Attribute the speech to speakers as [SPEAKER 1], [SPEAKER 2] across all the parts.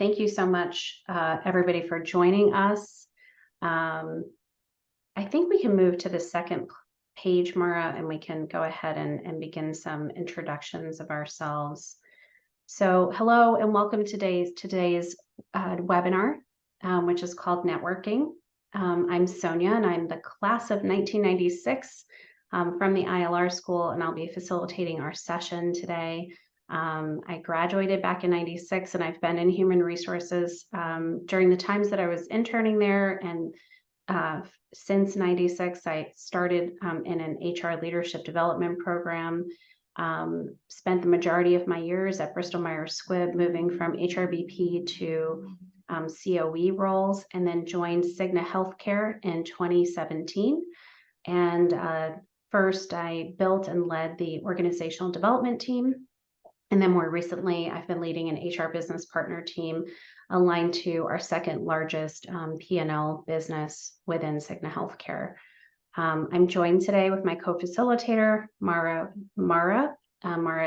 [SPEAKER 1] thank you so much, everybody, for joining us. I think we can move to the second page, Mara, and we can go ahead and begin some introductions of ourselves. So hello and welcome to today's webinar, which is called Networking. I'm Sonya, and I'm the class of 1996 from the ILRAA school, and I'll be facilitating our session today. I graduated back in 96, and I've been in human resources during the times that I was interning there, and since 96, I started in an HR leadership development program. Spent the majority of my years at Bristol Myers Squibb, moving from HRBP to COE roles, and then joined Cigna Healthcare in 2017. And first, I built and led the organizational development team. And then more recently, I've been leading an HR business partner team aligned to our second largest P&L business within Cigna Healthcare. I'm joined today with my co-facilitator, Mara. Mara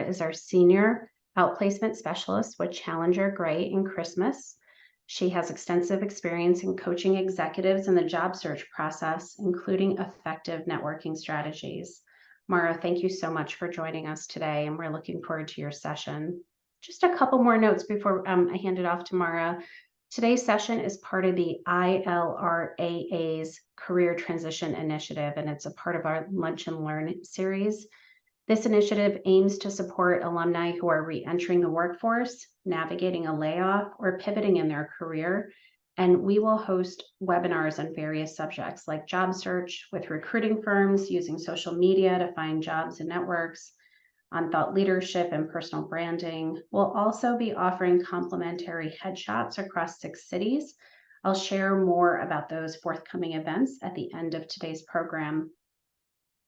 [SPEAKER 1] is our senior outplacement specialist with Challenger, Gray, and Christmas. She has extensive experience in coaching executives in the job search process, including effective networking strategies. Mara, thank you so much for joining us today, and we're looking forward to your session. Just a couple more notes before I hand it off to Mara. Today's session is part of the ILRAA's Career Transition Initiative, and it's a part of our Lunch and Learn series. This initiative aims to support alumni who are re-entering the workforce, navigating a layoff, or pivoting in their career. And we will host webinars on various subjects like job search with recruiting firms, using social media to find jobs and networks, on thought leadership and personal branding. We'll also be offering complimentary headshots across 6 cities. I'll share more about those forthcoming events at the end of today's program.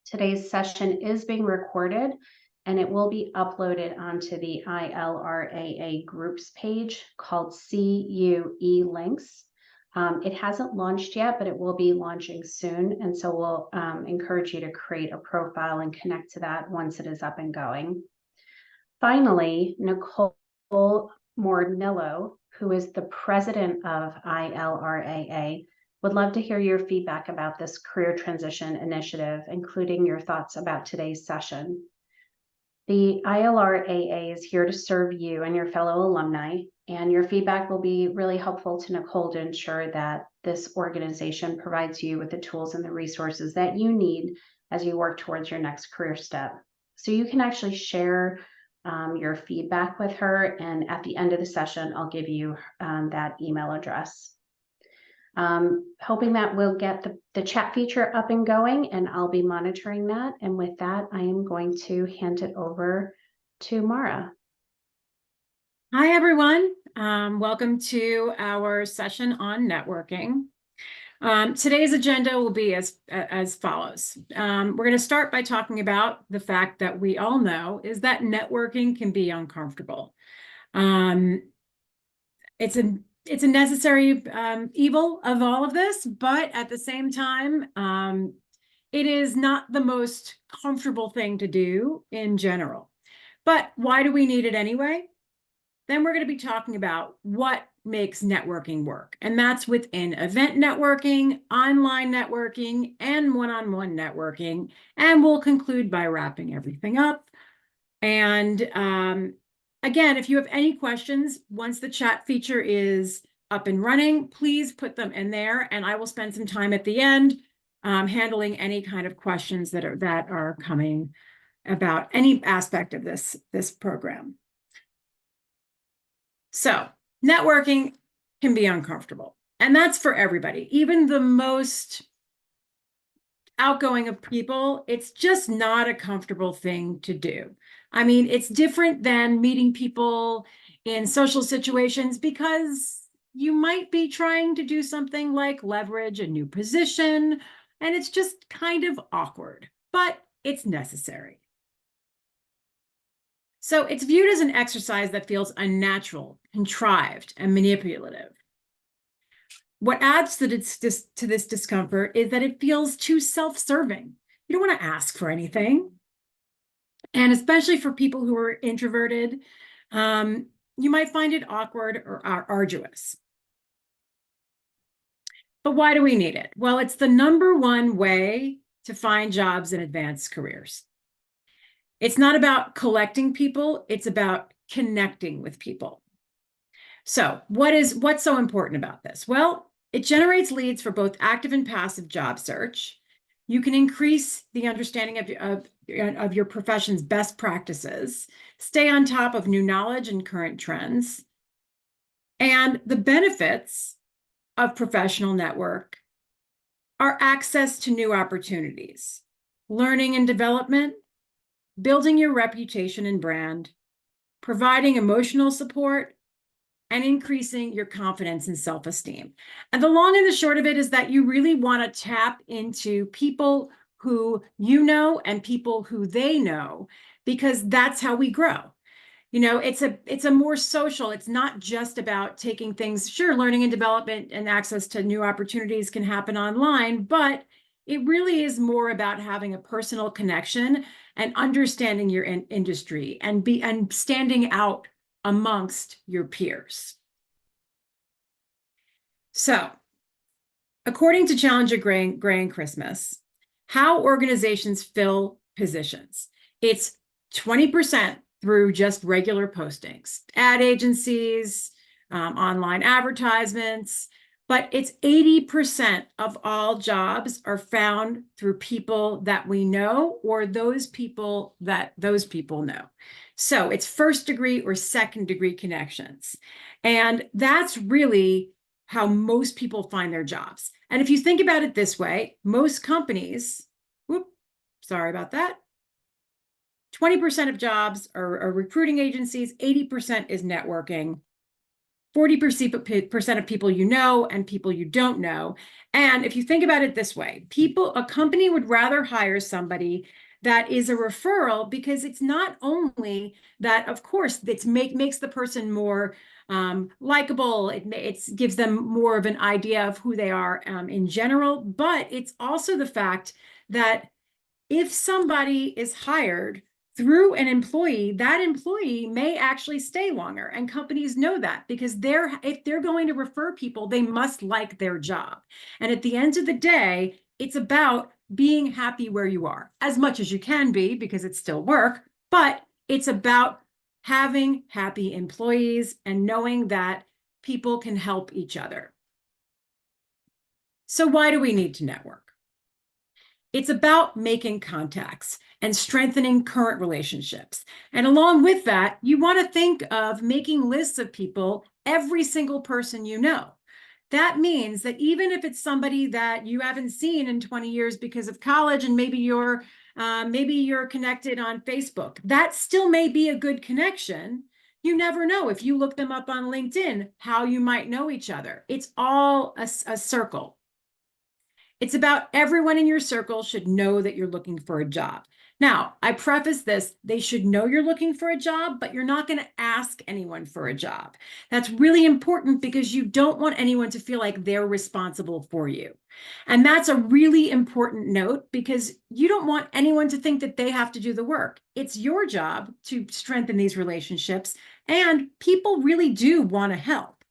[SPEAKER 1] Today's session is being recorded, and it will be uploaded onto the ILRAA groups page called CUE Links. It hasn't launched yet, but it will be launching soon. And so we'll encourage you to create a profile and connect to that once it is up and going. Finally, Nicole Mordnillo, who is the president of ILRAA, would love to hear your feedback about this career transition initiative, including your thoughts about today's session. The ILRAA is here to serve you and your fellow alumni, and your feedback will be really helpful to Nicole to ensure that this organization provides you with the tools and the resources that you need as you work towards your next career step. So you can actually share your feedback with her, and at the end of the session, I'll give you that email address. Hoping that we'll get the chat feature up and going, and I'll be monitoring that. And with that, I am going to hand it over to Mara.
[SPEAKER 2] Hi, everyone. Welcome to our session on networking. Today's agenda will be as follows. We're going to start by talking about the fact that we all know is that networking can be uncomfortable. It's a necessary evil of all of this, but at the same time, it is not the most comfortable thing to do in general. But why do we need it anyway? Then we're going to be talking about what makes networking work. And that's within event networking, online networking, and one-on-one networking. And we'll conclude by wrapping everything up. And again, if you have any questions, once the chat feature is up and running, please put them in there, and I will spend some time at the end handling any kind of questions that are coming about any aspect of this program. So networking can be uncomfortable, and that's for everybody, even the most outgoing of people. It's just not a comfortable thing to do. I mean, it's different than meeting people in social situations because you might be trying to do something like leverage a new position, and it's just kind of awkward, but it's necessary. So it's viewed as an exercise that feels unnatural, contrived, and manipulative. What adds to this discomfort is that it feels too self-serving. You don't want to ask for anything. And especially for people who are introverted, you might find it awkward or arduous. But why do we need it? Well, it's the #1 way to find jobs and advance careers. It's not about collecting people, it's about connecting with people. So what's so important about this? Well, it generates leads for both active and passive job search. You can increase the understanding of your profession's best practices, stay on top of new knowledge and current trends. And the benefits of professional network are access to new opportunities, learning and development, building your reputation and brand, providing emotional support, and increasing your confidence and self-esteem. And the long and the short of it is that you really want to tap into people who you know and people who they know, because that's how we grow. You know, it's a more social, it's not just about taking things, sure, learning and development and access to new opportunities can happen online, but it really is more about having a personal connection and understanding your industry and standing out amongst your peers. So, according to Challenger Gray and Christmas, how organizations fill positions, it's 20% through just regular postings, ad agencies, online advertisements, but it's 80% of all jobs are found through people that we know or those people that those people know. So it's first degree or second degree connections. And that's really how most people find their jobs. And if you think about it this way, most companies, sorry about that, 20% of jobs are recruiting agencies, 80% is networking, 40% of people you know and people you don't know. And if you think about it this way, a company would rather hire somebody that is a referral, because it's not only that, of course, it makes the person more likable, it gives them more of an idea of who they are in general, but it's also the fact that if somebody is hired through an employee, that employee may actually stay longer. And companies know that, because if they're going to refer people, they must like their job. And at the end of the day, it's about being happy where you are, as much as you can be, because it's still work, but it's about having happy employees and knowing that people can help each other. So why do we need to network? It's about making contacts and strengthening current relationships. And along with that, you want to think of making lists of people, every single person you know. That means that even if it's somebody that you haven't seen in 20 years because of college, and maybe you're connected on Facebook, that still may be a good connection. You never know, if you look them up on LinkedIn, how you might know each other. It's all a circle. It's about everyone in your circle should know that you're looking for a job. Now, I preface this, they should know you're looking for a job, but you're not going to ask anyone for a job. That's really important, because you don't want anyone to feel like they're responsible for you. And that's a really important note, because you don't want anyone to think that they have to do the work. It's your job to strengthen these relationships, and people really do want to help.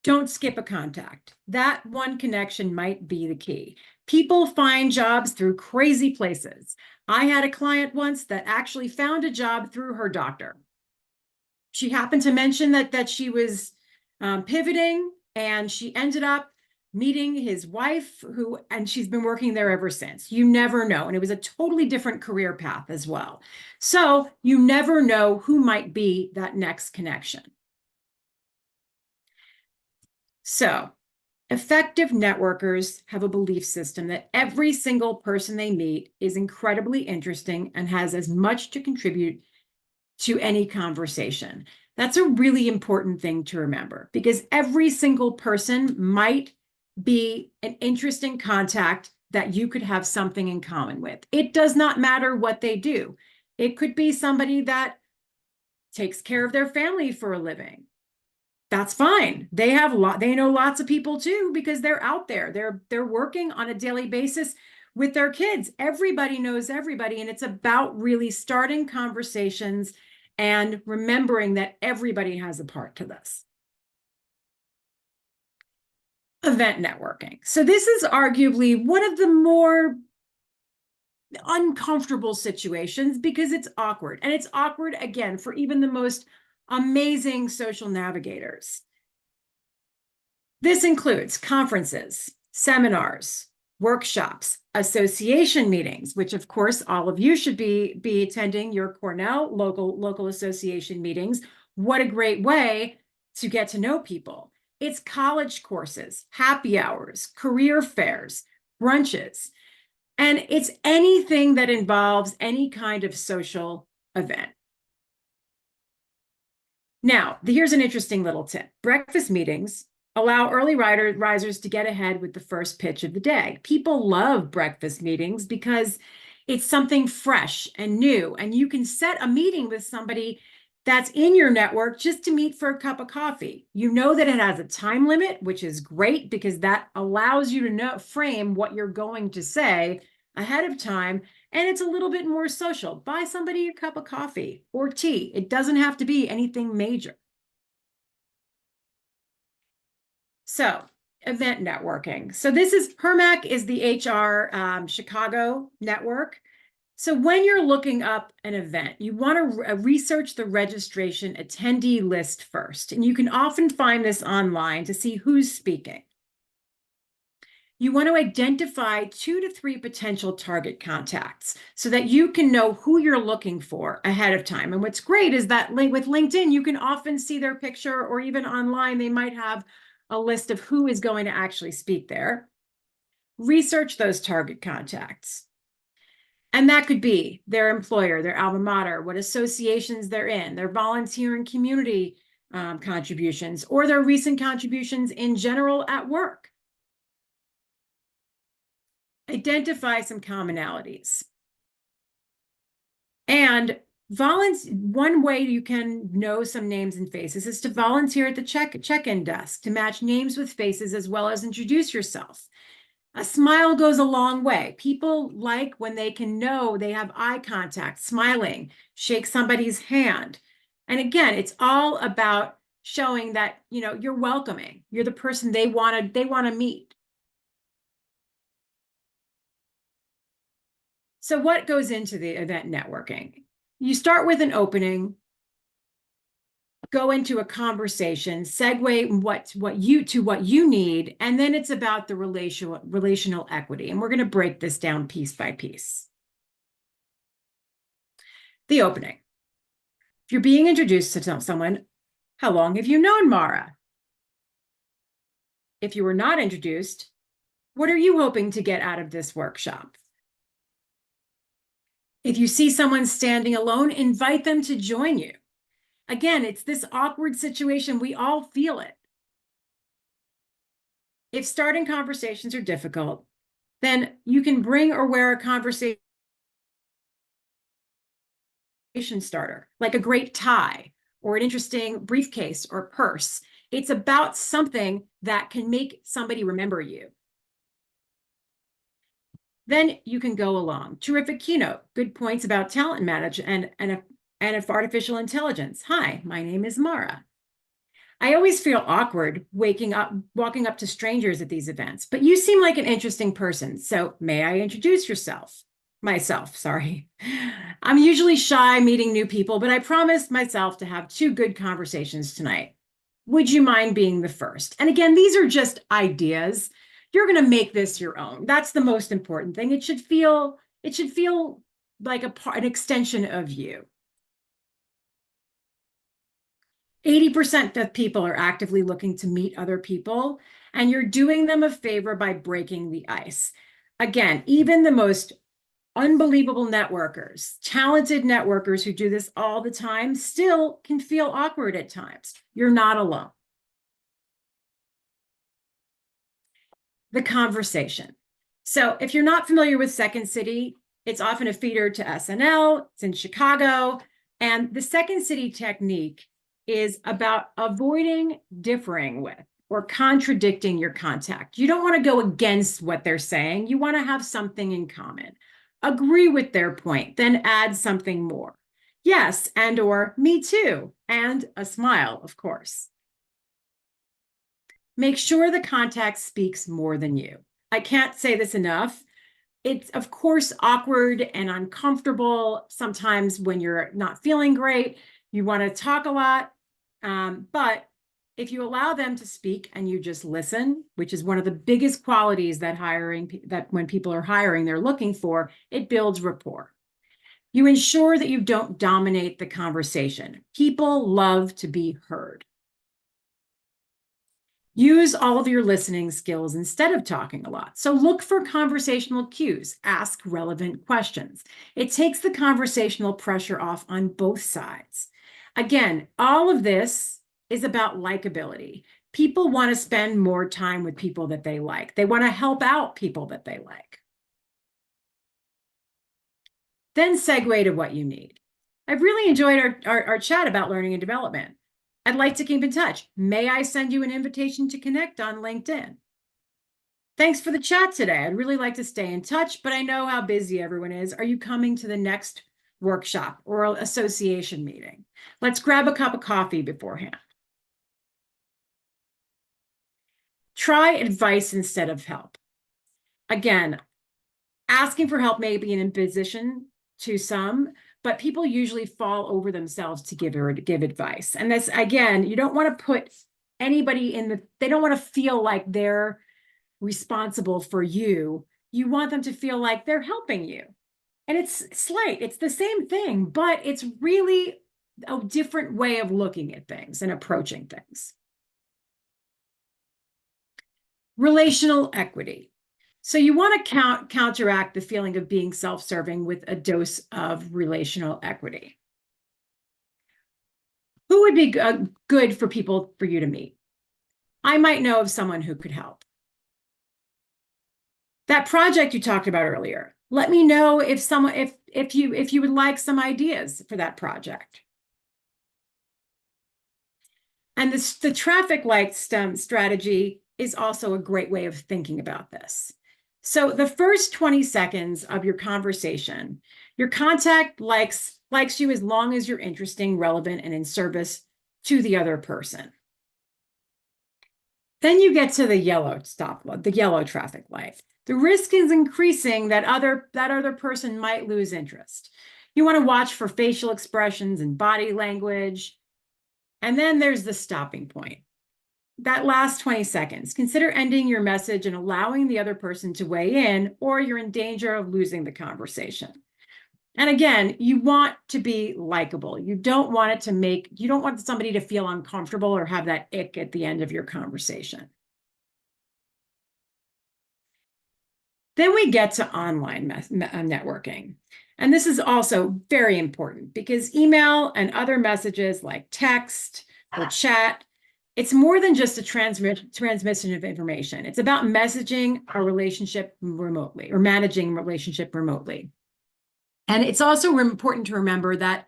[SPEAKER 2] Don't skip a contact. That one connection might be the key. People find jobs through crazy places. I had a client once that actually found a job through her doctor. She happened to mention that she was pivoting, and she ended up meeting his wife, and she's been working there ever since. You never know. And it was a totally different career path as well. So you never know who might be that next connection. So effective networkers have a belief system that every single person they meet is incredibly interesting and has as much to contribute to any conversation. That's a really important thing to remember, because every single person might be an interesting contact that you could have something in common with. It does not matter what they do. It could be somebody that takes care of their family for a living. That's fine. They know lots of people too, because they're out there. They're working on a daily basis with their kids. Everybody knows everybody, and it's about really starting conversations and remembering that everybody has a part to this. Event networking. So this is arguably one of the more uncomfortable situations because it's awkward. And it's awkward, again, for even the most amazing social navigators. This includes conferences, seminars, workshops, association meetings, which of course all of you should be attending your Cornell local association meetings. What a great way to get to know people. It's college courses, happy hours, career fairs, brunches, and it's anything that involves any kind of social event. Now, here's an interesting little tip. Breakfast meetings allow early risers to get ahead with the first pitch of the day. People love breakfast meetings because it's something fresh and new, and you can set a meeting with somebody that's in your network just to meet for a cup of coffee. You know that it has a time limit, which is great because that allows you to frame what you're going to say ahead of time, and it's a little bit more social. Buy somebody a cup of coffee or tea. It doesn't have to be anything major. So, event networking. So this is, HERMAC is the HR Chicago network. So when you're looking up an event, you want to research the registration attendee list first. And you can often find this online to see who's speaking. You want to identify 2 to 3 potential target contacts so that you can know who you're looking for ahead of time. And what's great is that with LinkedIn, you can often see their picture, or even online, they might have a list of who is going to actually speak there. Research those target contacts. And that could be their employer, their alma mater, what associations they're in, their volunteer and community contributions, or their recent contributions in general at work. Identify some commonalities. And one way you can know some names and faces is to volunteer at the check-in desk to match names with faces as well as introduce yourself. A smile goes a long way. People like when they can know they have eye contact, smiling, shake somebody's hand. And again, it's all about showing that, you know, you're welcoming. You're the person they want to meet. So what goes into the event networking? You start with an opening, go into a conversation, segue what you need, and then it's about the relational equity. And we're going to break this down piece by piece. The opening. If you're being introduced to someone, how long have you known Mara? If you were not introduced, what are you hoping to get out of this workshop? If you see someone standing alone, invite them to join you. Again, it's this awkward situation. We all feel it. If starting conversations are difficult, then you can bring or wear a conversation starter, like a great tie or an interesting briefcase or purse. It's about something that can make somebody remember you. Then you can go along. Terrific keynote, good points about talent management and artificial intelligence. Hi, my name is Mara. I always feel awkward walking up to strangers at these events, but you seem like an interesting person. So may I introduce myself, sorry. I'm usually shy meeting new people, but I promised myself to have 2 good conversations tonight. Would you mind being the first? And again, these are just ideas. You're going to make this your own. That's the most important thing. It should feel like an extension of you. 80% of people are actively looking to meet other people, and you're doing them a favor by breaking the ice. Again, even the most unbelievable networkers, talented networkers who do this all the time, still can feel awkward at times. You're not alone. The conversation. So if you're not familiar with Second City, it's often a feeder to SNL. It's in Chicago. And the Second City technique is about avoiding differing with. or contradicting your contact. You don't want to go against what they're saying. You want to have something in common. Agree with their point, then add something more. Yes, and or me too, and a smile, of course. Make sure the contact speaks more than you. I can't say this enough. It's, of course, awkward and uncomfortable sometimes when you're not feeling great. You want to talk a lot, but if you allow them to speak and you just listen, which is one of the biggest qualities that when people are hiring, they're looking for, it builds rapport. You ensure that you don't dominate the conversation. People love to be heard. Use all of your listening skills instead of talking a lot. So look for conversational cues, ask relevant questions. It takes the conversational pressure off on both sides. Again, all of this is about likability. People want to spend more time with people that they like. They want to help out people that they like. Then segue to what you need. I've really enjoyed our chat about learning and development. I'd like to keep in touch. May I send you an invitation to connect on LinkedIn? Thanks for the chat today. I'd really like to stay in touch, but I know how busy everyone is. Are you coming to the next workshop or association meeting? Let's grab a cup of coffee beforehand. Try advice instead of help. Again, asking for help may be an imposition to some, but people usually fall over themselves to give advice. And that's, again, you don't want to put anybody they don't want to feel like they're responsible for you. You want them to feel like they're helping you. And it's slight, it's the same thing, but it's really a different way of looking at things and approaching things. Relational equity. So you want to counteract the feeling of being self-serving with a dose of relational equity. Who would be good for you to meet? I might know of someone who could help. That project you talked about earlier, let me know if you would like some ideas for that project. And the traffic light strategy is also a great way of thinking about this. So the first 20 seconds of your conversation, your contact likes you as long as you're interesting, relevant, and in service to the other person. Then you get to the yellow traffic light. The risk is increasing that other person might lose interest. You want to watch for facial expressions and body language. And then there's the stopping point. That last 20 seconds, consider ending your message and allowing the other person to weigh in, or you're in danger of losing the conversation. And again, you want to be likable. You don't want somebody to feel uncomfortable or have that ick at the end of your conversation. Then we get to online networking. And this is also very important because email and other messages like text or chat, it's more than just a transmission of information. It's about messaging a relationship remotely or managing a relationship remotely. And it's also important to remember that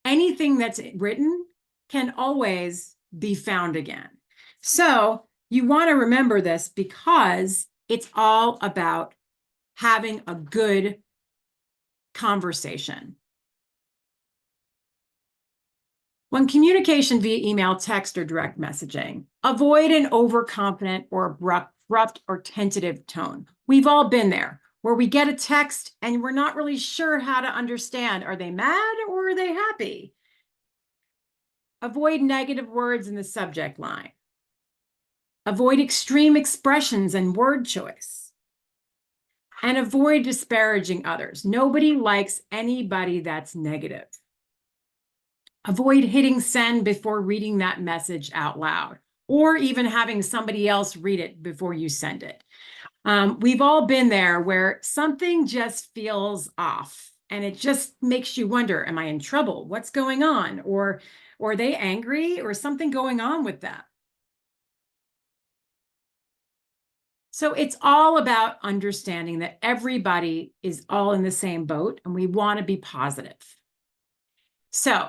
[SPEAKER 2] anything that's written can always be found again. So you want to remember this because it's all about having a good conversation. When communication via email, text, or direct messaging, avoid an overconfident or abrupt or tentative tone. We've all been there, where we get a text and we're not really sure how to understand. Are they mad or are they happy? Avoid negative words in the subject line. Avoid extreme expressions and word choice. And avoid disparaging others. Nobody likes anybody that's negative. Avoid hitting send before reading that message out loud, or even having somebody else read it before you send it. We've all been there where something just feels off and it just makes you wonder, am I in trouble? What's going on? Or are they angry or something going on with them? So it's all about understanding that everybody is all in the same boat and we want to be positive. So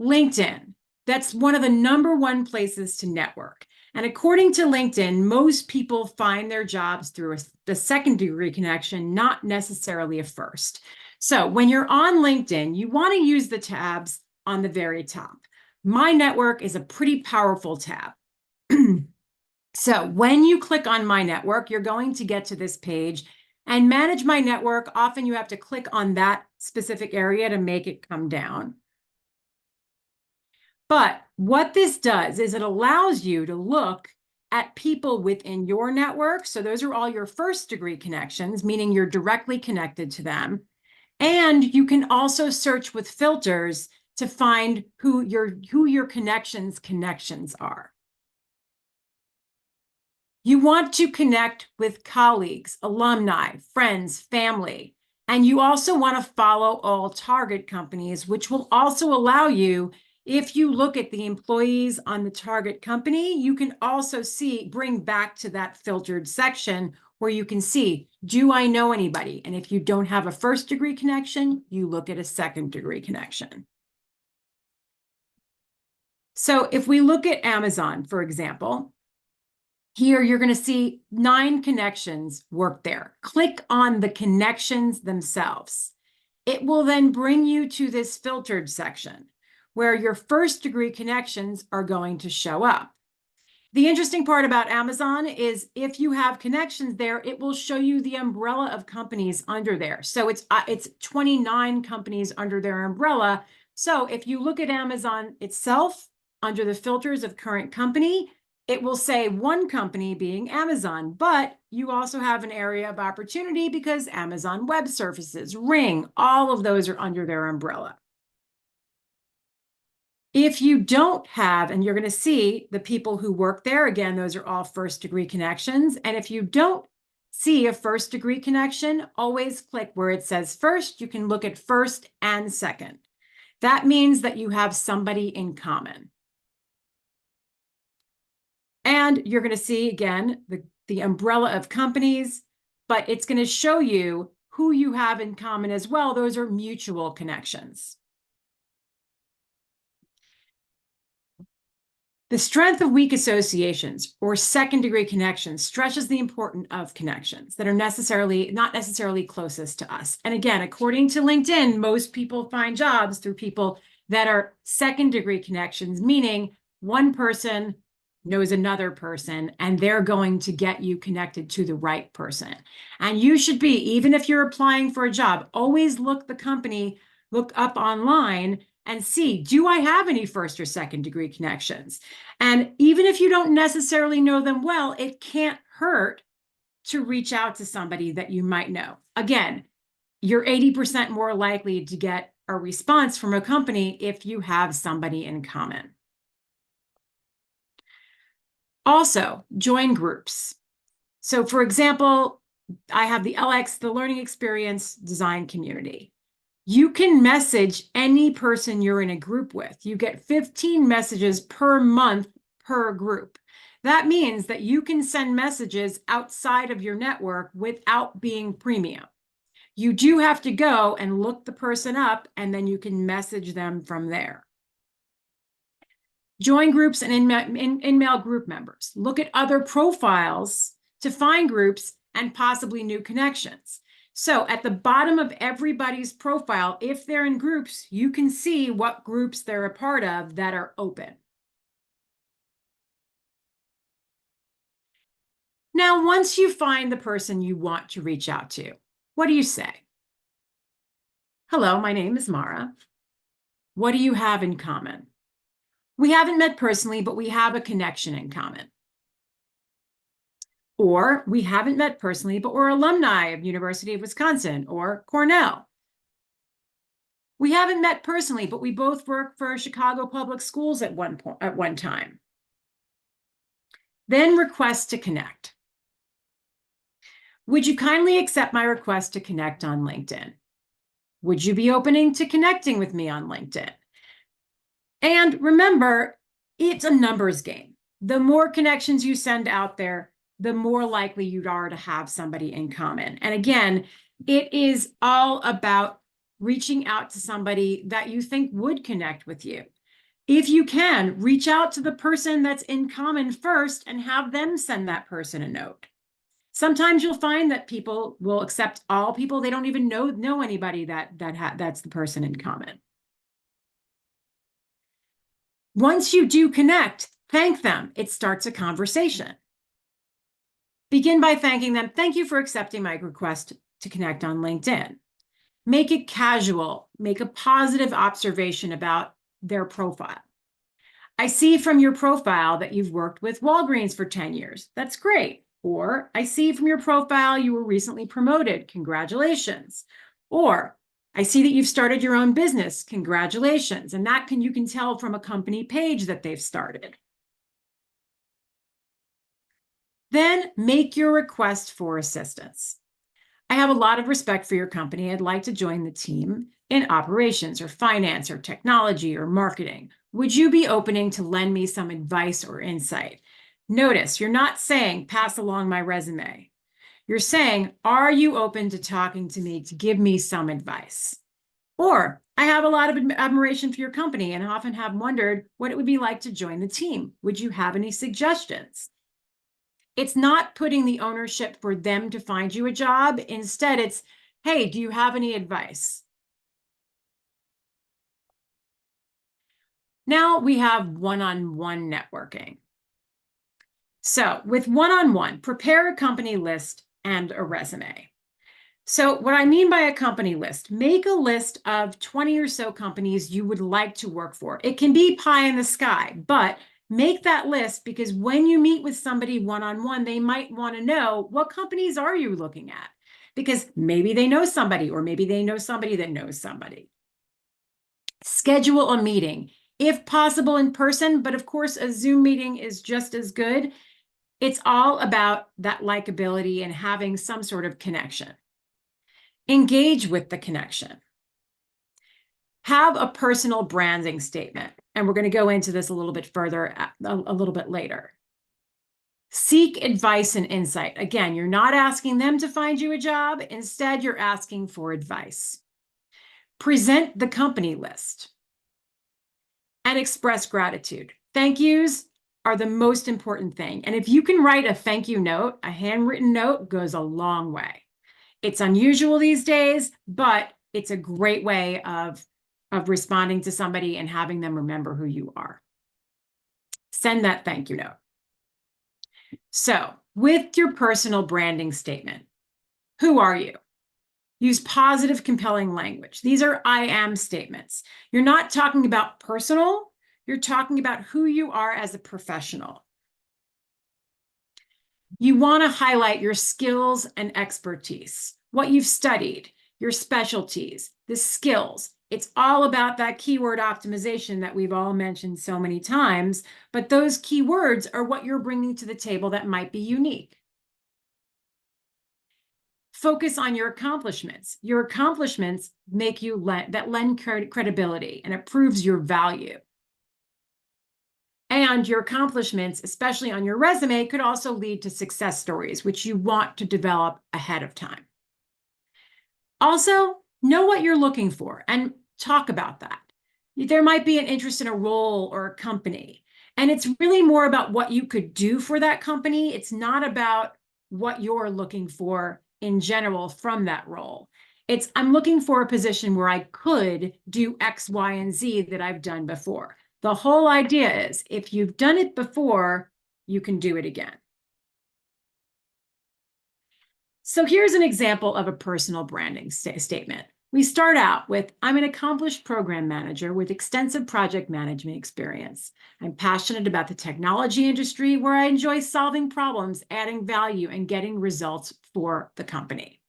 [SPEAKER 2] LinkedIn, that's one of the #1 places to network. And according to LinkedIn, most people find their jobs through the second degree connection, not necessarily a first. So when you're on LinkedIn, you want to use the tabs on the very top. My network is a pretty powerful tab. So when you click on my network, you're going to get to this page. And manage my network, often you have to click on that specific area to make it come down. But what this does is it allows you to look at people within your network. So those are all your first degree connections, meaning you're directly connected to them. And you can also search with filters to find who your connections are. You want to connect with colleagues, alumni, friends, family, and you also want to follow all target companies, which will also allow you, if you look at the employees on the target company, you can also bring back to that filtered section where you can see, do I know anybody? And if you don't have a first degree connection, you look at a second degree connection. So if we look at Amazon, for example, here, you're going to see 9 connections work there. Click on the connections themselves. It will then bring you to this filtered section where your first degree connections are going to show up. The interesting part about Amazon is if you have connections there, it will show you the umbrella of companies under there. So it's 29 companies under their umbrella. So if you look at Amazon itself, under the filters of current company, it will say one company being Amazon, but you also have an area of opportunity because Amazon Web Services, Ring, all of those are under their umbrella. If you don't have, and you're going to see the people who work there, again, those are all first degree connections. And if you don't see a first degree connection, always click where it says first. You can look at first and second. That means that you have somebody in common. And you're going to see, again, the umbrella of companies, but it's going to show you who you have in common as well. Those are mutual connections. The strength of weak associations or second degree connections stresses the importance of connections that are not necessarily closest to us. And again, according to LinkedIn, most people find jobs through people that are second degree connections, meaning one person knows another person and they're going to get you connected to the right person. And you should be, even if you're applying for a job, always look up online and see, do I have any first or second degree connections? And even if you don't necessarily know them well, it can't hurt to reach out to somebody that you might know. Again, you're 80% more likely to get a response from a company if you have somebody in common. Also, join groups. So for example, I have the LX, the Learning Experience Design Community. You can message any person you're in a group with. You get 15 messages per month per group. That means that you can send messages outside of your network without being premium. You do have to go and look the person up, and then you can message them from there. Join groups and in-mail group members. Look at other profiles to find groups and possibly new connections. So at the bottom of everybody's profile, if they're in groups, you can see what groups they're a part of that are open. Now, once you find the person you want to reach out to, what do you say? Hello, my name is Mara. What do you have in common? We haven't met personally, but we have a connection in common. Or we haven't met personally, but we're alumni of University of Wisconsin or Cornell. We haven't met personally, but we both work for Chicago Public Schools at one time. Then request to connect. Would you kindly accept my request to connect on LinkedIn? Would you be open to connecting with me on LinkedIn? And remember, it's a numbers game. The more connections you send out there, the more likely you are to have somebody in common. And again, it is all about reaching out to somebody that you think would connect with you. If you can, reach out to the person that's in common first and have them send that person a note. Sometimes you'll find that people will accept all people. They don't even know anybody that's the person in common. Once you do connect, thank them. It starts a conversation. Begin by thanking them. Thank you for accepting my request to connect on LinkedIn. Make it casual. Make a positive observation about their profile. I see from your profile that you've worked with Walgreens for 10 years. That's great. Or I see from your profile you were recently promoted. Congratulations. Or I see that you've started your own business. Congratulations. And you can tell from a company page that they've started. Then make your request for assistance. I have a lot of respect for your company. I'd like to join the team in operations or finance or technology or marketing. Would you be opening to lend me some advice or insight? Notice you're not saying, pass along my resume. You're saying, are you open to talking to me to give me some advice? Or I have a lot of admiration for your company and often have wondered what it would be like to join the team. Would you have any suggestions? It's not putting the ownership for them to find you a job. Instead, it's, hey, do you have any advice? Now we have one-on-one networking. So with one-on-one, prepare a company list and a resume. So what I mean by a company list, make a list of 20 or so companies you would like to work for. It can be pie in the sky, but make that list because when you meet with somebody one-on-one, they might want to know what companies are you looking at? Because maybe they know somebody, or maybe they know somebody that knows somebody. Schedule a meeting, if possible in person, but of course a Zoom meeting is just as good. It's all about that likability and having some sort of connection. Engage with the connection. Have a personal branding statement. And we're going to go into this a little bit further, a little bit later. Seek advice and insight. Again, you're not asking them to find you a job. Instead, you're asking for advice. Present the company list. And express gratitude. Thank yous are the most important thing. And if you can write a thank you note, a handwritten note goes a long way. It's unusual these days, but it's a great way of responding to somebody and having them remember who you are. Send that thank you note. So with your personal branding statement, who are you? Use positive, compelling language. These are I am statements. You're not talking about personal, you're talking about who you are as a professional. You want to highlight your skills and expertise, what you've studied, your specialties, the skills. It's all about that keyword optimization that we've all mentioned so many times, but those keywords are what you're bringing to the table that might be unique. Focus on your accomplishments. Your accomplishments make you lend credibility, and it proves your value. And your accomplishments, especially on your resume, could also lead to success stories, which you want to develop ahead of time. Also, know what you're looking for and talk about that. There might be an interest in a role or a company, and it's really more about what you could do for that company. It's not about what you're looking for in general from that role. I'm looking for a position where I could do X, Y, and Z that I've done before. The whole idea is if you've done it before, you can do it again. So here's an example of a personal branding statement. We start out with, I'm an accomplished program manager with extensive project management experience. I'm passionate about the technology industry where I enjoy solving problems, adding value, and getting results for the company.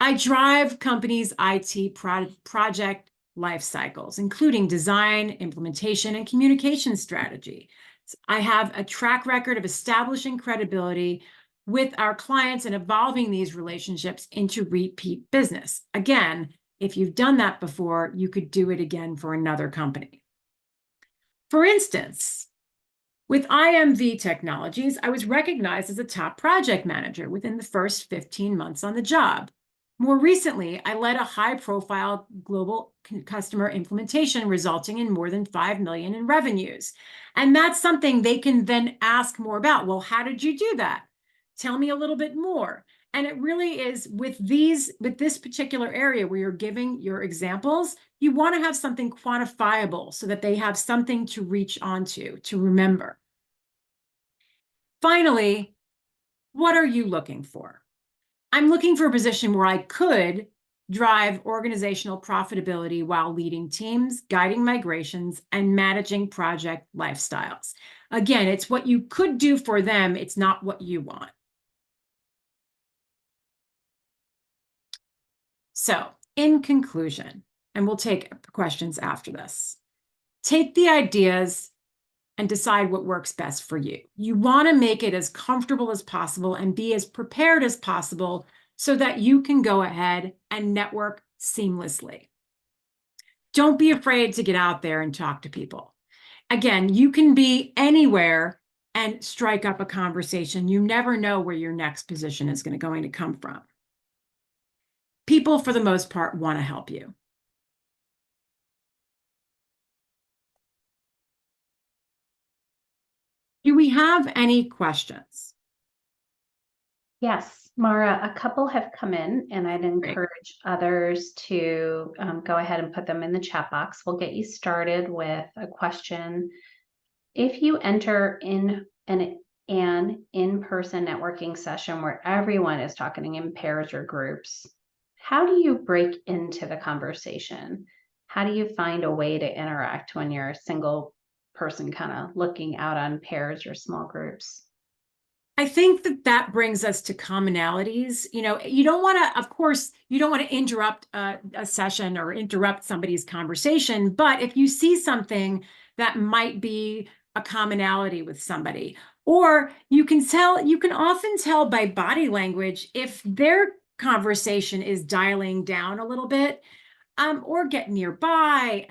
[SPEAKER 2] I drive companies' IT project life cycles, including design, implementation, and communication strategy. I have a track record of establishing credibility with our clients and evolving these relationships into repeat business. Again, if you've done that before, you could do it again for another company. For instance, with IMV Technologies, I was recognized as a top project manager within the first 15 months on the job. More recently, I led a high-profile global customer implementation resulting in more than 5 million in revenues. And that's something they can then ask more about. Well, how did you do that? Tell me a little bit more. And it really is with this particular area where you're giving your examples, you want to have something quantifiable so that they have something to reach onto, to remember. Finally, what are you looking for? I'm looking for a position where I could drive organizational profitability while leading teams, guiding migrations, and managing project lifestyles. Again, it's what you could do for them. It's not what you want. So, in conclusion, and we'll take questions after this, take the ideas and decide what works best for you. You want to make it as comfortable as possible and be as prepared as possible so that you can go ahead and network seamlessly. Don't be afraid to get out there and talk to people. Again, you can be anywhere and strike up a conversation. You never know where your next position is going to come from. People, for the most part, want to help you. Do we have any questions?
[SPEAKER 1] Yes, Mara, a couple have come in, and I'd encourage others to go ahead and put them in the chat box. We'll get you started with a question. If you enter in an in-person networking session where everyone is talking in pairs or groups, how do you break into the conversation? How do you find a way to interact when you're a single person kind of looking out on pairs or small groups?
[SPEAKER 2] I think that brings us to commonalities. You don't want to, of course, you don't want to interrupt a session or interrupt somebody's conversation. But if you see something that might be a commonality with somebody, or you can often tell by body language if their conversation is dialing down a little bit, or get nearby,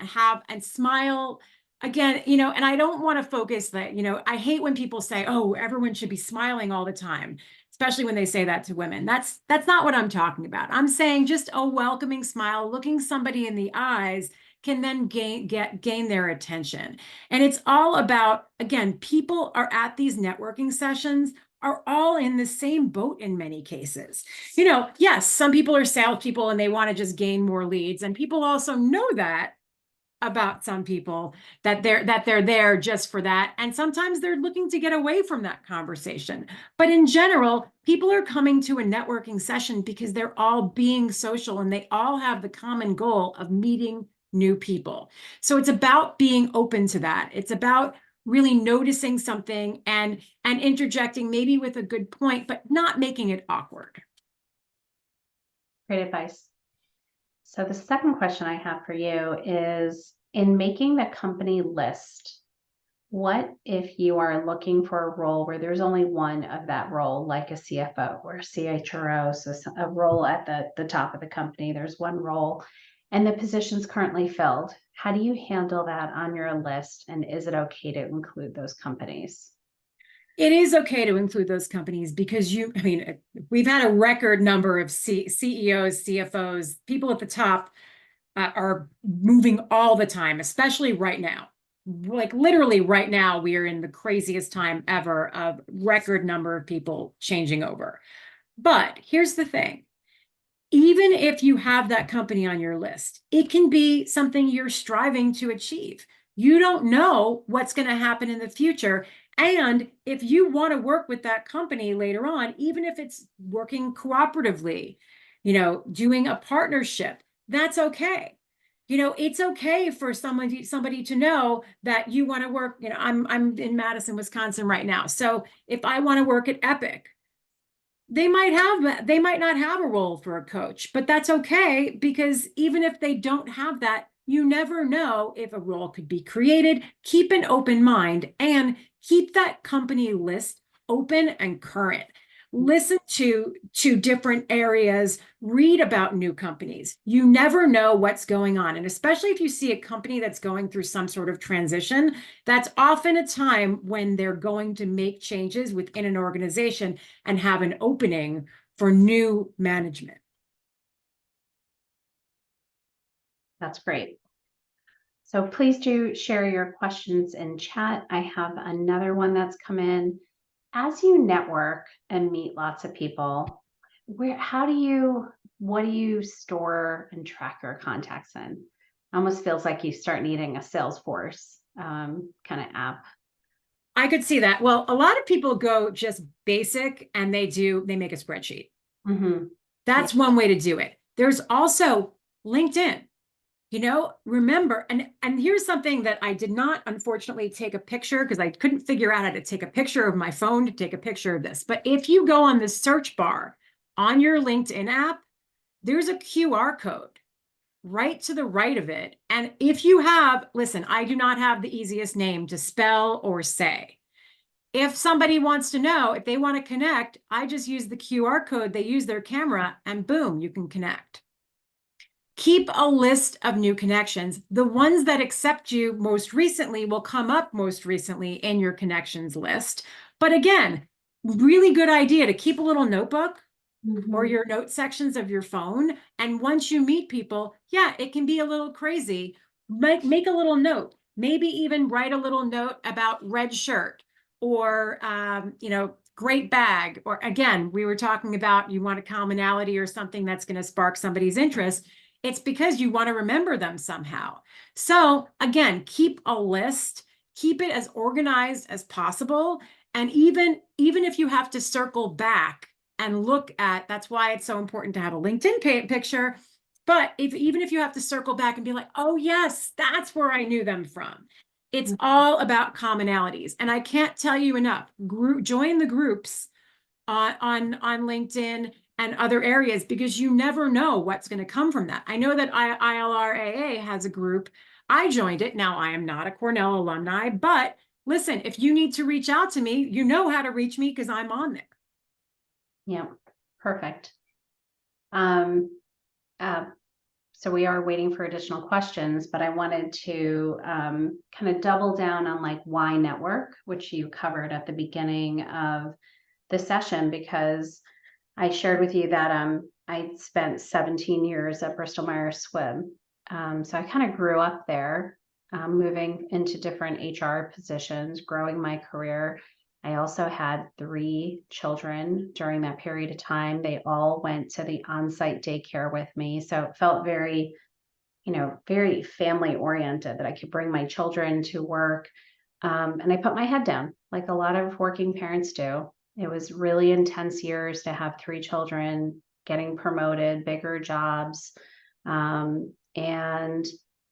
[SPEAKER 2] and smile. Again, and I don't want to focus that, I hate when people say, oh, everyone should be smiling all the time, especially when they say that to women. That's not what I'm talking about. I'm saying just a welcoming smile, looking somebody in the eyes can then gain their attention. And it's all about, again, people are at these networking sessions are all in the same boat in many cases. Yes, some people are salespeople and they want to just gain more leads. And people also know that about some people, that they're there just for that. And sometimes they're looking to get away from that conversation. But in general, people are coming to a networking session because they're all being social and they all have the common goal of meeting new people. So it's about being open to that. It's about really noticing something and interjecting maybe with a good point, but not making it awkward.
[SPEAKER 1] Great advice. So the second question I have for you is, in making the company list, what if you are looking for a role where there's only one of that role, like a CFO or a CHRO, so a role at the top of the company, there's one role, and the position's currently filled. How do you handle that on your list, and is it okay to include those companies?
[SPEAKER 2] It is okay to include those companies because we've had a record number of CEOs, CFOs, people at the top are moving all the time, especially right now. Like literally right now, we are in the craziest time ever of record number of people changing over. But here's the thing. Even if you have that company on your list, it can be something you're striving to achieve. You don't know what's going to happen in the future. And if you want to work with that company later on, even if it's working cooperatively, doing a partnership, that's okay. It's okay for somebody to know that you want to work. I'm in Madison, Wisconsin right now. So if I want to work at Epic, they might not have a role for a coach, but that's okay, because even if they don't have that, you never know if a role could be created. Keep an open mind and keep that company list open and current. Listen to different areas, read about new companies. You never know what's going on. And especially if you see a company that's going through some sort of transition, that's often a time when they're going to make changes within an organization and have an opening for new management.
[SPEAKER 1] That's great. So please do share your questions in chat. I have another one that's come in. As you network and meet lots of people, what do you store and track your contacts in? Almost feels like you start needing a Salesforce kind of app.
[SPEAKER 2] I could see that. Well, a lot of people go just basic and they make a spreadsheet.
[SPEAKER 1] Mm-hmm.
[SPEAKER 2] That's one way to do it. There's also LinkedIn. Remember, and here's something that I did not, unfortunately, take a picture because I couldn't figure out how to take a picture of my phone to take a picture of this. But if you go on the search bar on your LinkedIn app, there's a QR code right to the right of it. And if you listen, I do not have the easiest name to spell or say. If somebody wants to know, if they want to connect, I just use the QR code. They use their camera and boom, you can connect. Keep a list of new connections. The ones that accept you most recently will come up most recently in your connections list. But again, really good idea to keep a little notebook or your note sections of your phone. And once you meet people, yeah, it can be a little crazy. Make a little note, maybe even write a little note about red shirt or, great bag. Or again, we were talking about you want a commonality or something that's going to spark somebody's interest. It's because you want to remember them somehow. So again, keep a list, keep it as organized as possible. And even if you have to circle back and look at, that's why it's so important to have a LinkedIn picture. But even if you have to circle back and be like, oh yes, that's where I knew them from. It's all about commonalities. And I can't tell you enough, join the groups on LinkedIn and other areas, because you never know what's going to come from that. I know that ILRAA has a group. I joined it. Now, I am not a Cornell alumni, but listen, if you need to reach out to me, you know how to reach me because I'm on there.
[SPEAKER 1] Yeah, perfect. So we are waiting for additional questions, but I wanted to kind of double down on like why network, which you covered at the beginning of the session, because I shared with you that I spent 17 years at Bristol Myers Squibb. So I kind of grew up there, moving into different HR positions, growing my career. I also had 3 children during that period of time. They all went to the on-site daycare with me. So it felt very, very family oriented that I could bring my children to work. And I put my head down like a lot of working parents do. It was really intense years to have 3 children, getting promoted, bigger jobs. And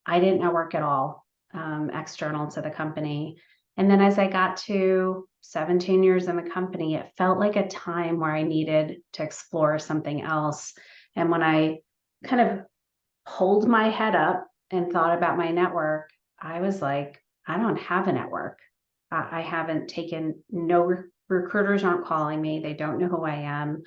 [SPEAKER 1] I didn't network at all, external to the company. And then as I got to 17 years in the company, it felt like a time where I needed to explore something else. And when I kind of pulled my head up and thought about my network, I was like, I don't have a network. I haven't taken, no recruiters aren't calling me. They don't know who I am.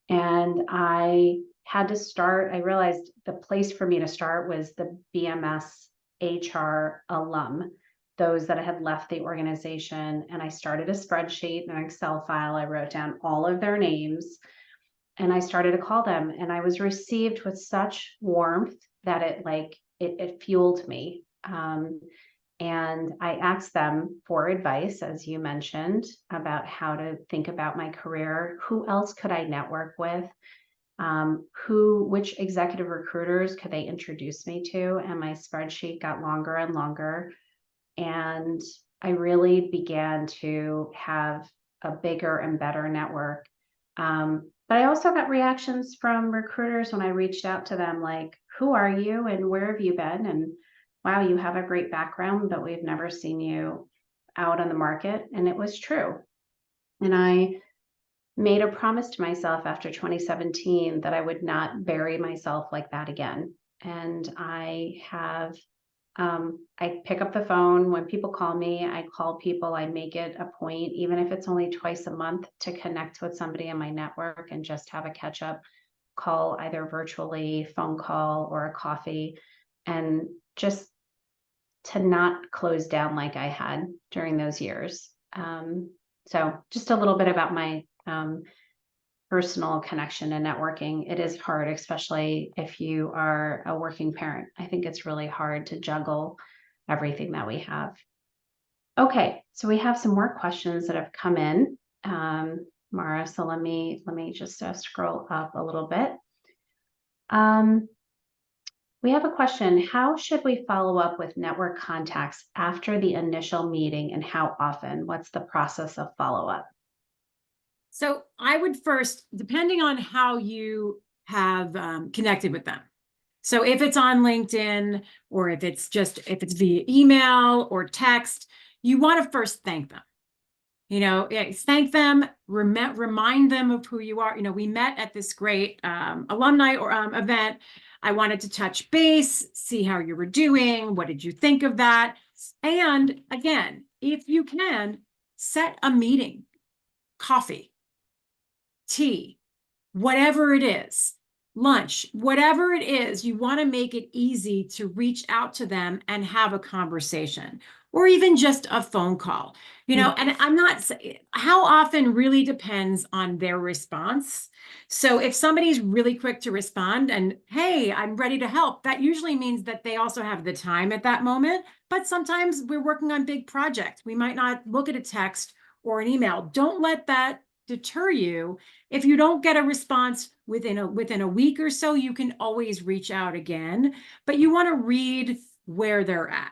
[SPEAKER 1] And I had to start, I realized the place for me to start was the BMS HR alum, those that had left the organization. And I started a spreadsheet, an Excel file. I wrote down all of their names and I started to call them. And I was received with such warmth that it fueled me. And I asked them for advice, as you mentioned, about how to think about my career. Who else could I network with? Which executive recruiters could they introduce me to? And my spreadsheet got longer and longer. And I really began to have a bigger and better network. But I also got reactions from recruiters when I reached out to them, like, who are you and where have you been? And wow, you have a great background, but we've never seen you out on the market. And it was true. And I made a promise to myself after 2017 that I would not bury myself like that again. And I pick up the phone when people call me. I call people. I make it a point, even if it's only twice a month, to connect with somebody in my network and just have a catch up call, either virtually, phone call, or a coffee, and just to not close down like I had during those years. So just a little bit about my personal connection and networking. It is hard, especially if you are a working parent. I think it's really hard to juggle everything that we have. Okay, so we have some more questions that have come in, Mara. So let me just scroll up a little bit. We have a question. How should we follow up with network contacts after the initial meeting, and how often? What's the process of follow-up?
[SPEAKER 2] So I would first, depending on how you have connected with them. So if it's on LinkedIn, or if it's via email or text, you want to first thank them. Thank them, remind them of who you are. We met at this great alumni or event. I wanted to touch base, see how you were doing. What did you think of that? And again, if you can, set a meeting, coffee, tea, whatever it is, lunch, whatever it is, you want to make it easy to reach out to them and have a conversation, or even just a phone call. And I'm not, how often really depends on their response. So if somebody's really quick to respond and, hey, I'm ready to help, that usually means that they also have the time at that moment. But sometimes we're working on big projects. We might not look at a text or an email. Don't let that deter you. If you don't get a response within a week or so, you can always reach out again, but you want to read where they're at.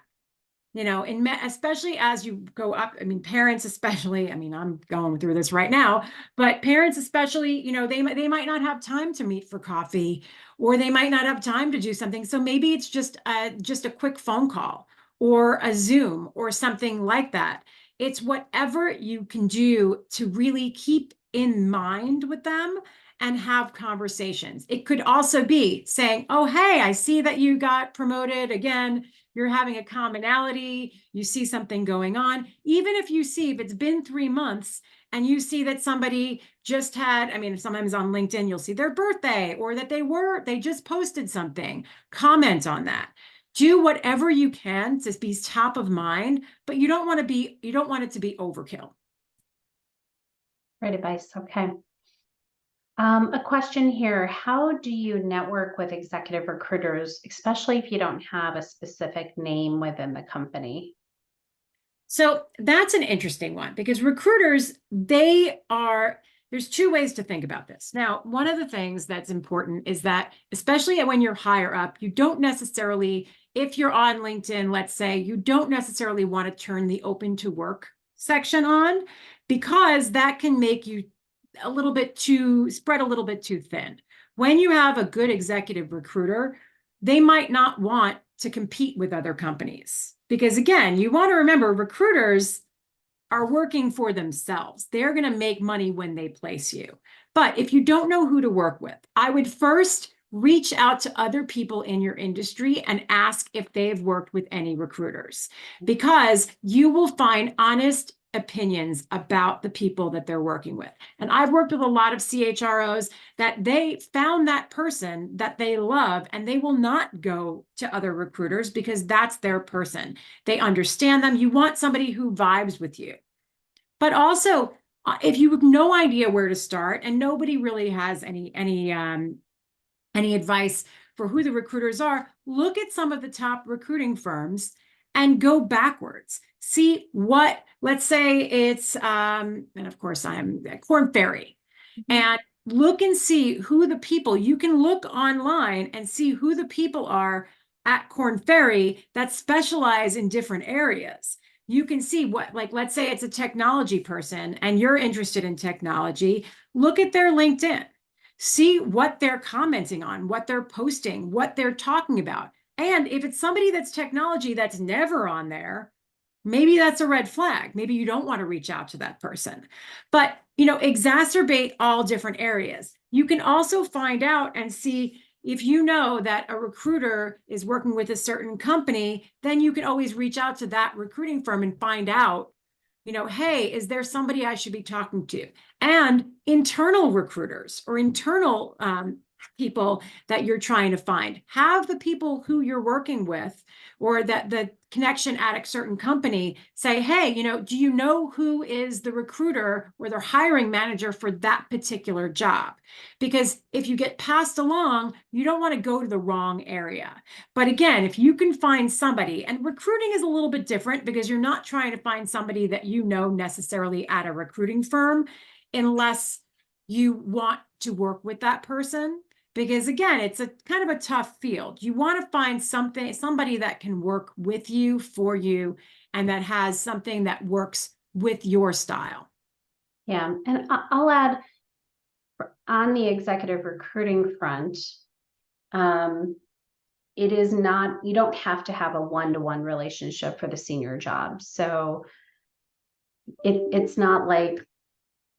[SPEAKER 2] And especially as you go up, parents especially, I'm going through this right now, but parents especially, they might not have time to meet for coffee, or they might not have time to do something. So maybe it's just a quick phone call or a Zoom or something like that. It's whatever you can do to really keep in mind with them and have conversations. It could also be saying, oh, hey, I see that you got promoted again. You're having a commonality, you see something going on. Even if it's been 3 months and you see that somebody just had, sometimes on LinkedIn, you'll see their birthday, or that they just posted something, comment on that. Do whatever you can to be top of mind, but you don't want it to be overkill.
[SPEAKER 1] Great advice. Okay. A question here. How do you network with executive recruiters, especially if you don't have a specific name within the company?
[SPEAKER 2] So that's an interesting one, because recruiters, there's 2 ways to think about this. Now, one of the things that's important is that, especially when you're higher up, you don't necessarily, if you're on LinkedIn, let's say, you don't necessarily want to turn the open to work section on, because that can make you spread a little bit too thin. When you have a good executive recruiter, they might not want to compete with other companies, because again, you want to remember, recruiters are working for themselves. They're going to make money when they place you. But if you don't know who to work with, I would first reach out to other people in your industry and ask if they've worked with any recruiters, because you will find honest opinions about the people that they're working with. And I've worked with a lot of CHROs that they found that person that they love, and they will not go to other recruiters because that's their person. They understand them. You want somebody who vibes with you. But also, if you have no idea where to start and nobody really has any advice for who the recruiters are, look at some of the top recruiting firms and go backwards. See what, let's say it's, and of course I'm at Korn Ferry, and look and see who the people, you can look online and see who the people are at Korn Ferry that specialize in different areas. You can see what, let's say it's a technology person and you're interested in technology, look at their LinkedIn. See what they're commenting on, what they're posting, what they're talking about. And if it's somebody that's technology that's never on there, maybe that's a red flag. Maybe you don't want to reach out to that person. But, exacerbate all different areas. You can also find out and see if you know that a recruiter is working with a certain company, then you can always reach out to that recruiting firm and find out, hey, is there somebody I should be talking to? And internal recruiters or internal people that you're trying to find, have the people who you're working with, or that the connection at a certain company, say, hey, you know, do you know who is the recruiter or the hiring manager for that particular job? Because if you get passed along, you don't want to go to the wrong area. But again, if you can find somebody, and recruiting is a little bit different because you're not trying to find somebody that you know necessarily at a recruiting firm, unless you want to work with that person. Because again, it's a kind of a tough field. You want to find somebody that can work with you, for you, and that has something that works with your style.
[SPEAKER 1] Yeah, and I'll add on the executive recruiting front, it is not, you don't have to have a one-to-one relationship for the senior job. So it's not like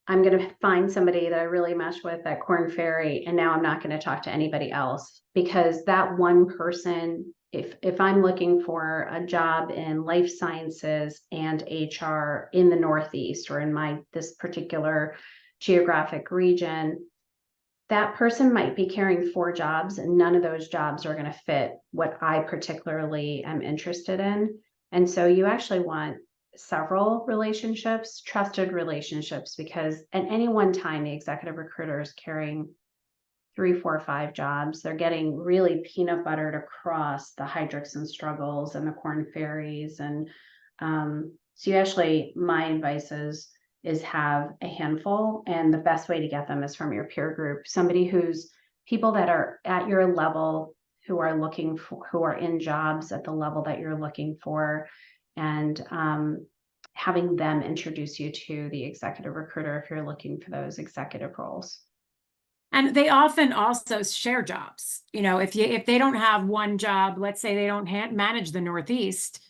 [SPEAKER 1] I'm going to find somebody that I really mesh with at Corn Ferry, and now I'm not going to talk to anybody else, because that one person, if I'm looking for a job in life sciences and HR in the Northeast or in this particular geographic region, that person might be carrying 4 jobs, and none of those jobs are going to fit what I particularly am interested in. And so you actually want several relationships, trusted relationships, because at any one time, the executive recruiter is carrying 3, 4, 5 jobs. They're getting really peanut buttered across the Hydrix and Struggles and the Corn Ferries. And so you actually, my advice is have a handful, and the best way to get them is from your peer group, somebody people that are at your level, who are in jobs at the level that you're looking for, and having them introduce you to the executive recruiter if you're looking for those executive roles.
[SPEAKER 2] And they often also share jobs. You know, if they don't have one job, let's say they don't manage the Northeast,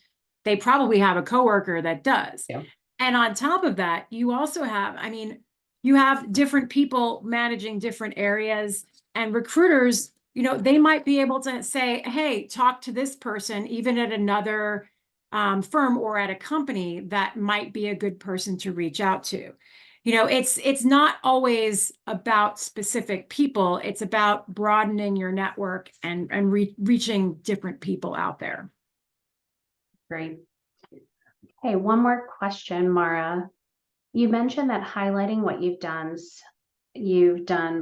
[SPEAKER 2] they probably have a coworker that does.
[SPEAKER 1] Yeah.
[SPEAKER 2] And on top of that, you also have, I mean, you have different people managing different areas, and recruiters, you know, they might be able to say, hey, talk to this person, even at another firm or at a company that might be a good person to reach out to. You know, it's not always about specific people. It's about broadening your network and reaching different people out there.
[SPEAKER 1] Great. Okay, one more question, Mara. You mentioned that highlighting what you've done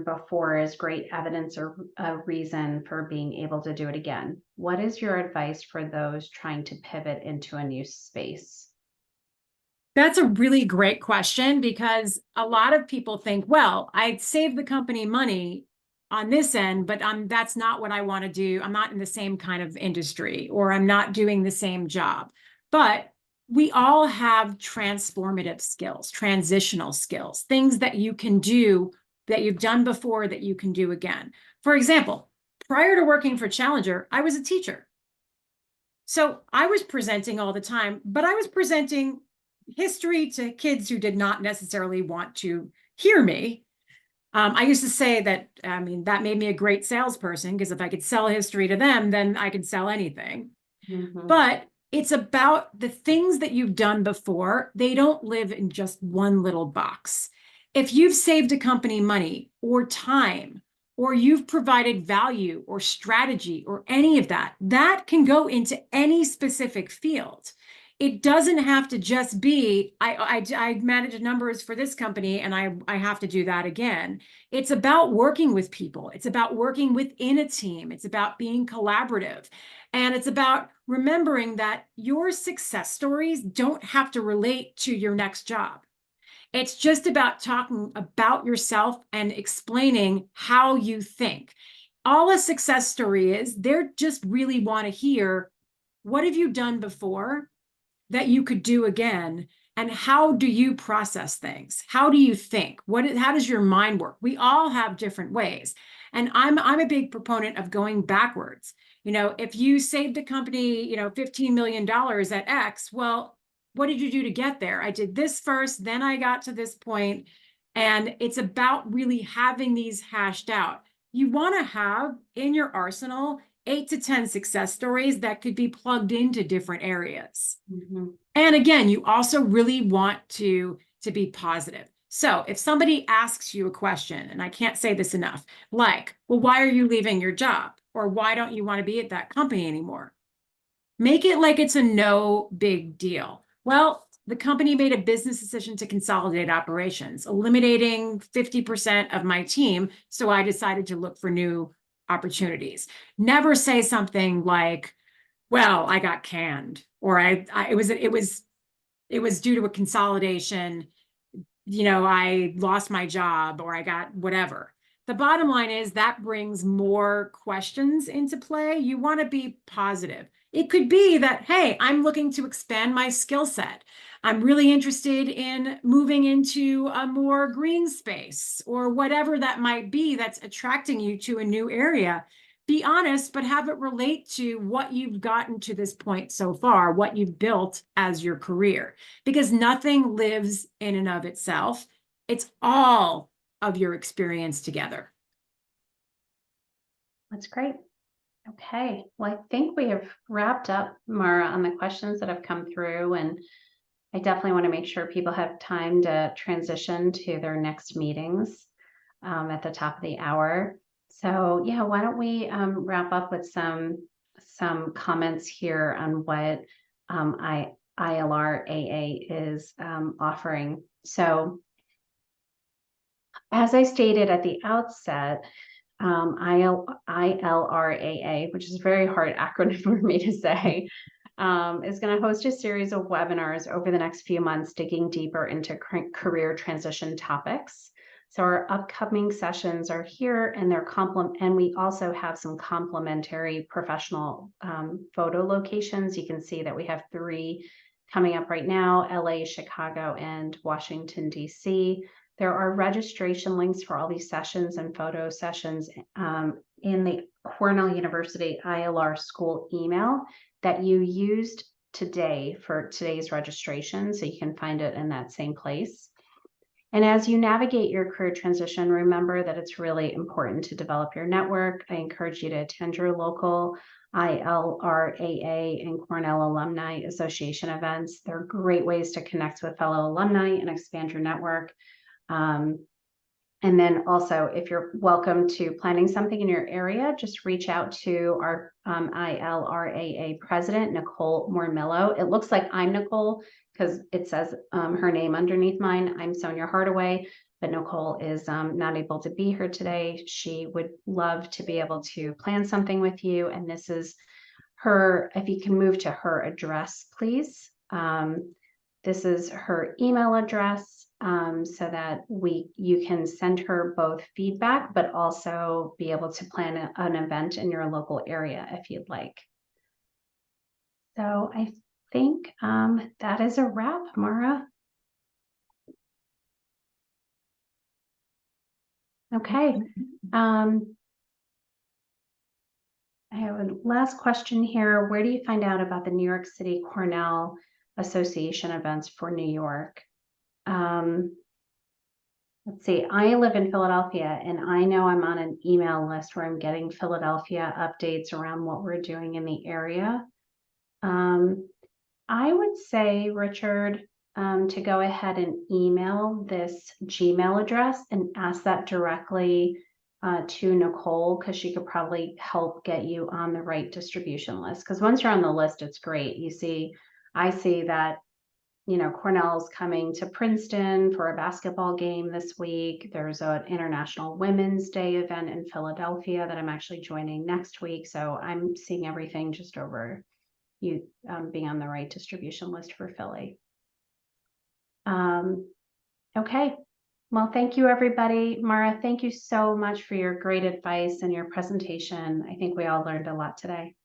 [SPEAKER 1] before is great evidence or a reason for being able to do it again. What is your advice for those trying to pivot into a new space?
[SPEAKER 2] That's a really great question, because a lot of people think, well, I saved the company money on this end, but that's not what I want to do. I'm not in the same kind of industry, or I'm not doing the same job. But we all have transformative skills, transitional skills, things that you can do that you've done before that you can do again. For example, prior to working for Challenger, I was a teacher. So I was presenting all the time, but I was presenting history to kids who did not necessarily want to hear me. I used to say that, I mean, that made me a great salesperson, because if I could sell history to them, then I could sell anything.
[SPEAKER 1] Mm-hmm.
[SPEAKER 2] But it's about the things that you've done before. They don't live in just one little box. If you've saved a company money or time, or you've provided value or strategy or any of that, that can go into any specific field. It doesn't have to just be, I manage numbers for this company and I have to do that again. It's about working with people. It's about working within a team. It's about being collaborative. And it's about remembering that your success stories don't have to relate to your next job. It's just about talking about yourself and explaining how you think. All a success story is, they're just really want to hear, what have you done before that you could do again? And how do you process things? How do you think? How does your mind work? We all have different ways. And I'm a big proponent of going backwards. You know, if you saved the company, you know, $15 million at X, well, what did you do to get there? I did this first, then I got to this point. And it's about really having these hashed out. You want to have in your arsenal 8 to 10 success stories that could be plugged into different areas.
[SPEAKER 1] Mm-hmm.
[SPEAKER 2] And again, you also really want to be positive. So if somebody asks you a question, and I can't say this enough, like, well, why are you leaving your job? Or why don't you want to be at that company anymore? Make it like it's a no big deal. Well, the company made a business decision to consolidate operations, eliminating 50% of my team. So I decided to look for new opportunities. Never say something like, well, I got canned, or it was due to a consolidation. I lost my job, or I got whatever. The bottom line is that brings more questions into play. You want to be positive. It could be that, hey, I'm looking to expand my skill set. I'm really interested in moving into a more green space, or whatever that might be that's attracting you to a new area. Be honest, but have it relate to what you've gotten to this point so far, what you've built as your career, because nothing lives in and of itself. It's all of your experience together.
[SPEAKER 1] That's great. Okay, well, I think we have wrapped up, Mara, on the questions that have come through, and I definitely want to make sure people have time to transition to their next meetings at the top of the hour. So yeah, why don't we wrap up with some comments here on what ILRAA is offering. So as I stated at the outset, ILRAA, which is a very hard acronym for me to say, is going to host a series of webinars over the next few months, digging deeper into career transition topics. So our upcoming sessions are here, and and we also have some complementary professional photo locations. You can see that we have 3 coming up right now: LA, Chicago, and Washington, DC. There are registration links for all these sessions and photo sessions in the Cornell University ILR school email that you used today for today's registration. So you can find it in that same place. And as you navigate your career transition, remember that it's really important to develop your network. I encourage you to attend your local ILRAA and Cornell Alumni Association events. They're great ways to connect with fellow alumni and expand your network. And then also, if you're welcome to planning something in your area, just reach out to our ILRAA president, Nicole Mormillo. It looks like I'm Nicole because it says her name underneath mine. I'm Sonya Hardaway, but Nicole is not able to be here today. She would love to be able to plan something with you. And this is her, if you can move to her address, please. This is her email address. So that you can send her both feedback, but also be able to plan an event in your local area if you'd like. So I think that is a wrap, Mara. Okay. I have a last question here. Where do you find out about the New York City Cornell Association events for New York? Let's see, I live in Philadelphia, and I know I'm on an email list where I'm getting Philadelphia updates around what we're doing in the area. I would say, Richard, to go ahead and email this Gmail address and ask that directly to Nicole, because she could probably help get you on the right distribution list. Because once you're on the list, it's great. I see that Cornell's coming to Princeton for a basketball game this week. There's an International Women's Day event in Philadelphia that I'm actually joining next week. So I'm seeing everything just over you being on the right distribution list for Philly. Okay. Well, thank you, everybody. Mara, thank you so much for your great advice and your presentation. I think we all learned a lot today.